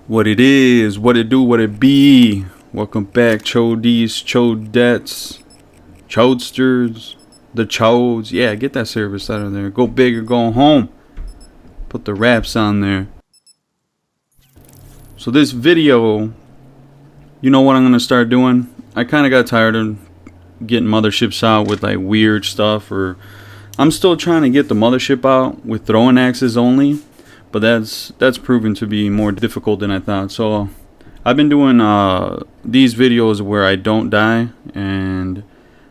What it is, what it do, what it be. Welcome back, Chodies, Chodettes, Chodesters, the Chodes. Yeah, get that service out of there. Go big or go home. Put the raps on there. So this video, you know what I'm going to start doing? I kind of got tired of getting motherships out with like weird stuff. Or I'm still trying to get the mothership out with throwing axes only. But that's proven to be more difficult than I thought. So I've been doing these videos where I don't die, and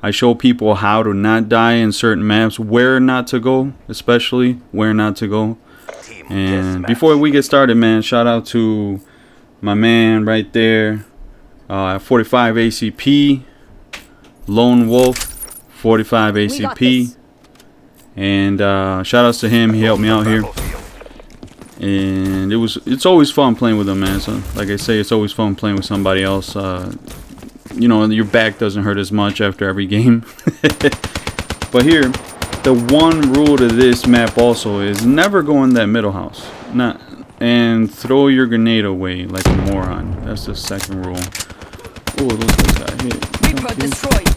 I show people how to not die in certain maps, where not to go, especially where not to go. And before we get started, man, shout out to my man right there, 45 ACP, Lone Wolf, 45 ACP, and shout outs to him. He helped me out here. And it's always fun playing with them, man. So like I say, it's always fun playing with somebody else. You know, your back doesn't hurt as much after every game. But here, the one rule to this map also is never go in that middle house. And throw your grenade away like a moron. That's the second rule. Oh, those guys got hit. Destroyed.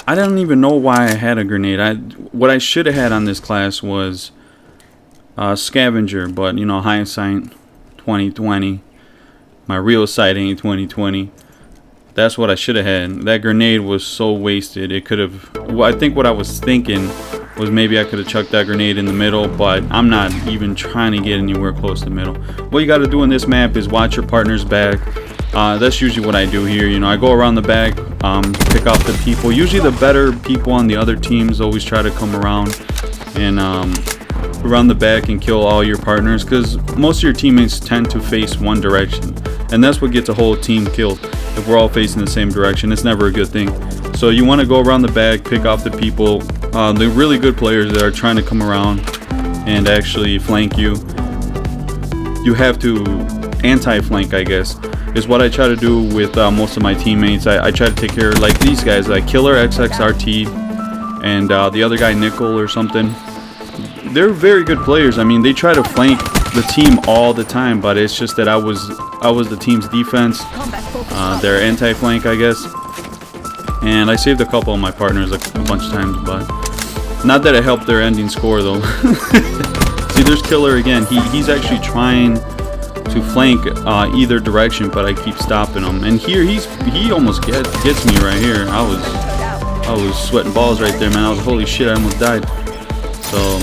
I don't even know why I had a grenade. What I should have had on this class was scavenger, but you know, hindsight 2020, my real sight ain't 2020. That's what I should have had. That grenade was so wasted. It could have, well, I think what I was thinking was maybe I could have chucked that grenade in the middle, but I'm not even trying to get anywhere close to the middle. What you got to do in this map is watch your partner's back. That's usually what I do here. You know, I go around the back, pick off the people. Usually the better people on the other teams always try to come around and around the back and kill all your partners, because most of your teammates tend to face one direction, and that's what gets a whole team killed. If we're all facing the same direction, it's never a good thing. So you want to go around the back, pick off the people, the really good players that are trying to come around and actually flank you. You have to anti-flank, I guess, is what I try to do with most of my teammates. I try to take care of like these guys, like Killer XXRT and the other guy Nickel or something. They're very good players. I mean, they try to flank the team all the time, but it's just that I was the team's defense. They're anti-flank, I guess. And I saved a couple of my partners a bunch of times, but not that it helped their ending score though. See, there's Killer again. He's actually trying to flank either direction, but I keep stopping him. And here he almost gets me right here. I was sweating balls right there, man. I was, holy shit, I almost died. So.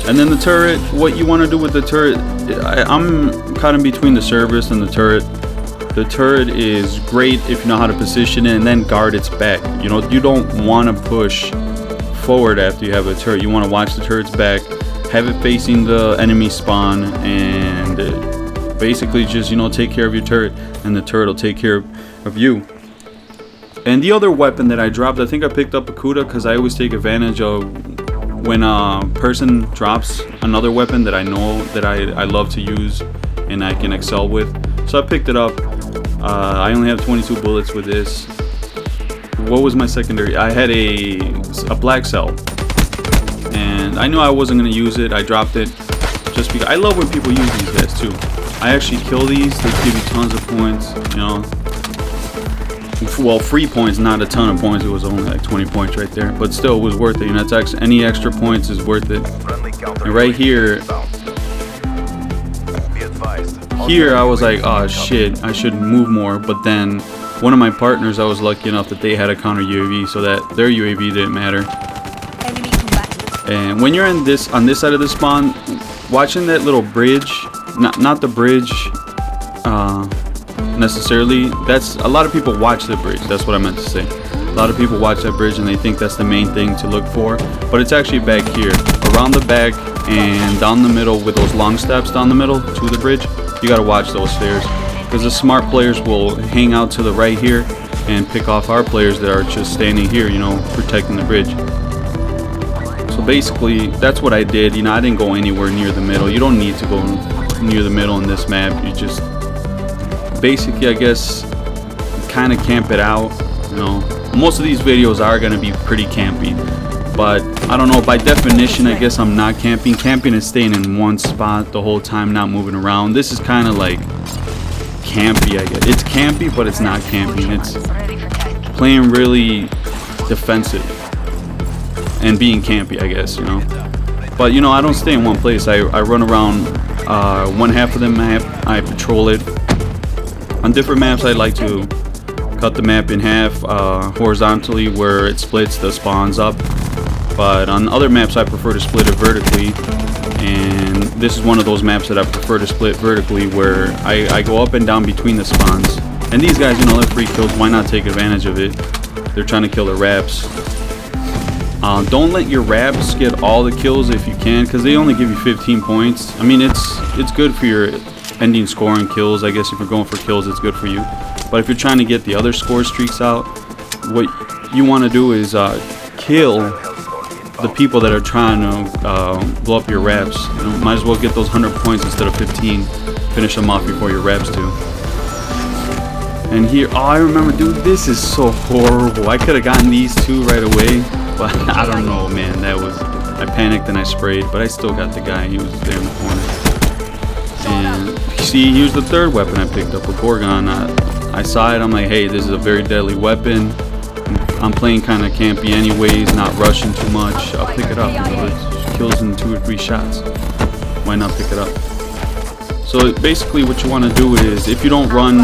And then the turret, what you want to do with the turret, I'm caught in between the service and the turret. The turret is great if you know how to position it and then guard its back. You know, you don't want to push forward after you have a turret. You want to watch the turret's back, have it facing the enemy spawn, and basically just, you know, take care of your turret, and the turret will take care of you. And the other weapon that I dropped, I think I picked up a Kuda because I always take advantage of when a person drops another weapon that I know that I love to use and I can excel with. So I picked it up. I only have 22 bullets with this. What was my secondary? I had a black cell, and I knew I wasn't going to use it. I dropped it just because I love when people use these guys too. I actually kill these. They give you tons of points, you know. Well, free points, not a ton of points. It was only like 20 points right there, but still it was worth it. You know, it's any extra points is worth it. And right here I was like, oh shit, I should move more. But then one of my partners, I was lucky enough that they had a counter UAV, so that their UAV didn't matter. And when you're on this side of the spawn, watching that little bridge, not the bridge necessarily, that's a lot of people watch the bridge. That's what I meant to say. A lot of people watch that bridge and they think that's the main thing to look for, but it's actually back here, around the back and down the middle with those long steps down the middle to the bridge. You got to watch those stairs, because the smart players will hang out to the right here and pick off our players that are just standing here, you know, protecting the bridge. So basically that's what I did. You know, I didn't go anywhere near the middle. You don't need to go near the middle in this map. You just basically, I guess, kind of camp it out. You know, most of these videos are going to be pretty campy. But I don't know, by definition, I guess I'm not camping. Camping is staying in one spot the whole time, not moving around. This is kind of like campy, I guess. It's campy, but it's not camping. It's playing really defensive and being campy, I guess, you know. But, you know, I don't stay in one place. I run around one half of the map. I patrol it. On different maps, I like to cut the map in half horizontally where it splits the spawns up. But on other maps, I prefer to split it vertically. And this is one of those maps that I prefer to split vertically, where I go up and down between the spawns. And these guys, you know, they're free kills. Why not take advantage of it? They're trying to kill the wraps. Don't let your wraps get all the kills if you can, because they only give you 15 points. I mean, it's good for your ending score and kills. I guess if you're going for kills, it's good for you. But if you're trying to get the other score streaks out, what you want to do is kill the people that are trying to blow up your wraps. You know, might as well get those 100 points instead of 15. Finish them off before your wraps do. And here, oh, I remember, dude, this is so horrible. I could have gotten these two right away, but I don't know, man. I panicked and I sprayed, but I still got the guy. He was there in the corner. And see, here's the third weapon I picked up, a Gorgon. I saw it, I'm like, hey, this is a very deadly weapon. I'm playing kind of campy anyways, not rushing too much. I'll pick it up. You know, it kills in 2 or 3 shots. Why not pick it up? So basically what you want to do is, if you don't run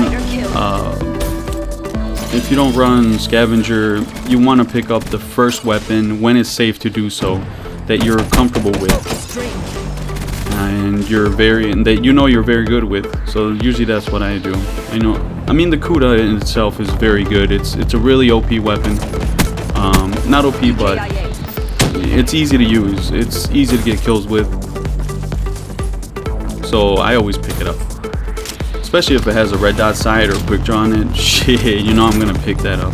scavenger, you want to pick up the first weapon when it's safe to do so, that you're comfortable with, and that you know you're very good with. So usually that's what I do. I mean, the Kuda in itself is very good. It's a really OP weapon. Not OP, but it's easy to use. It's easy to get kills with. So I always pick it up, especially if it has a red dot sight or a quick draw on it. Shit, you know I'm gonna pick that up.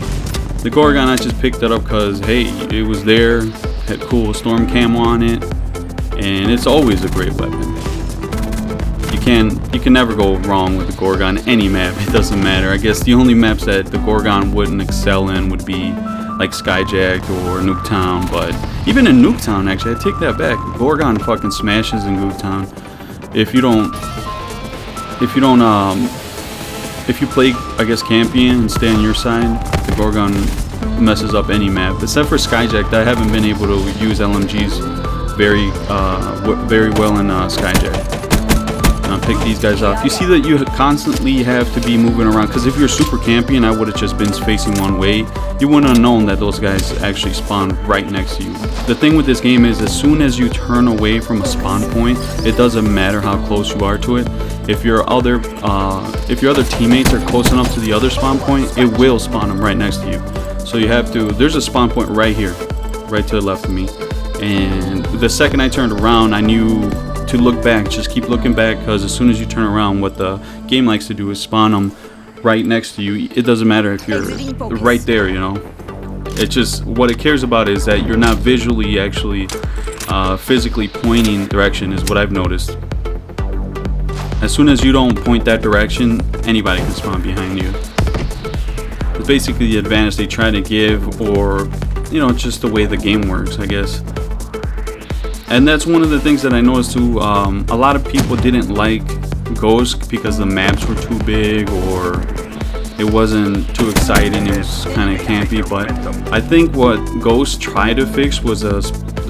The Gorgon, I just picked that up because, hey, it was there, had cool storm camo on it, and it's always a great weapon. You can never go wrong with the Gorgon. Any map, it doesn't matter. I guess the only maps that the Gorgon wouldn't excel in would be like Skyjack or Nuketown. But even in Nuketown, actually, I take that back. Gorgon fucking smashes in Nuketown. If you play, I guess, Campion and stay on your side, the Gorgon messes up any map. Except for Skyjack, I haven't been able to use LMGs very well in Skyjack. Pick these guys off. You see that you constantly have to be moving around, because if you're super Campion, I would have just been facing one way. You wouldn't have known that those guys actually spawn right next to you. The thing with this game is, as soon as you turn away from a spawn point, it doesn't matter how close you are to it. If your other teammates are close enough to the other spawn point, it will spawn them right next to you. So you have to. There's a spawn point right here, right to the left of me. And the second I turned around, I knew to look back. Just keep looking back, because as soon as you turn around, what the game likes to do is spawn them right next to you. It doesn't matter if you're right there, you know. It's just, what it cares about is that you're not visually actually physically pointing direction, is what I've noticed. As soon as you don't point that direction, anybody can spawn behind you. It's basically the advantage they try to give, or, you know, just the way the game works, I guess. And that's one of the things that I noticed too. A lot of people didn't like Ghost because the maps were too big, or it wasn't too exciting. It was kind of campy. But I think what Ghost tried to fix was the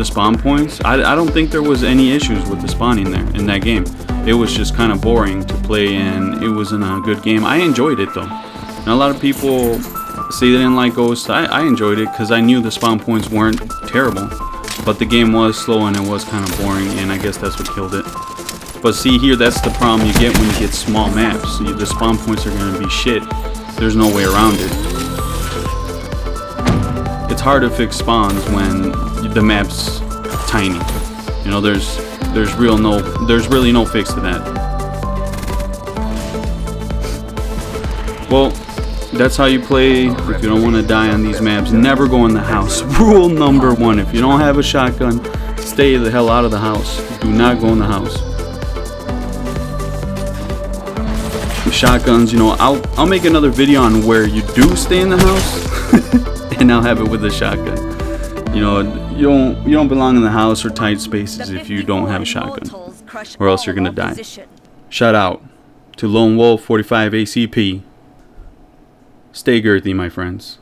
spawn points. I don't think there was any issues with the spawning there in that game. It was just kind of boring to play, and it wasn't a good game. I enjoyed it though. And a lot of people say they didn't like Ghost. I enjoyed it because I knew the spawn points weren't terrible. But the game was slow and it was kind of boring, and I guess that's what killed it. But see here, that's the problem you get when you get small maps. The spawn points are going to be shit. There's no way around it. It's hard to fix spawns when the map's tiny. You know, there's really no fix to that. Well, that's how you play. If you don't want to die on these maps, never go in the house. Rule number 1: if you don't have a shotgun, stay the hell out of the house. Do not go in the house. The shotguns, you know, I'll make another video on where you do stay in the house, and I'll have it with the shotgun. You know, you don't belong in the house or tight spaces if you don't have a shotgun, or else you're gonna die. Shout out to Lone Wolf 45 ACP. Stay girthy, my friends.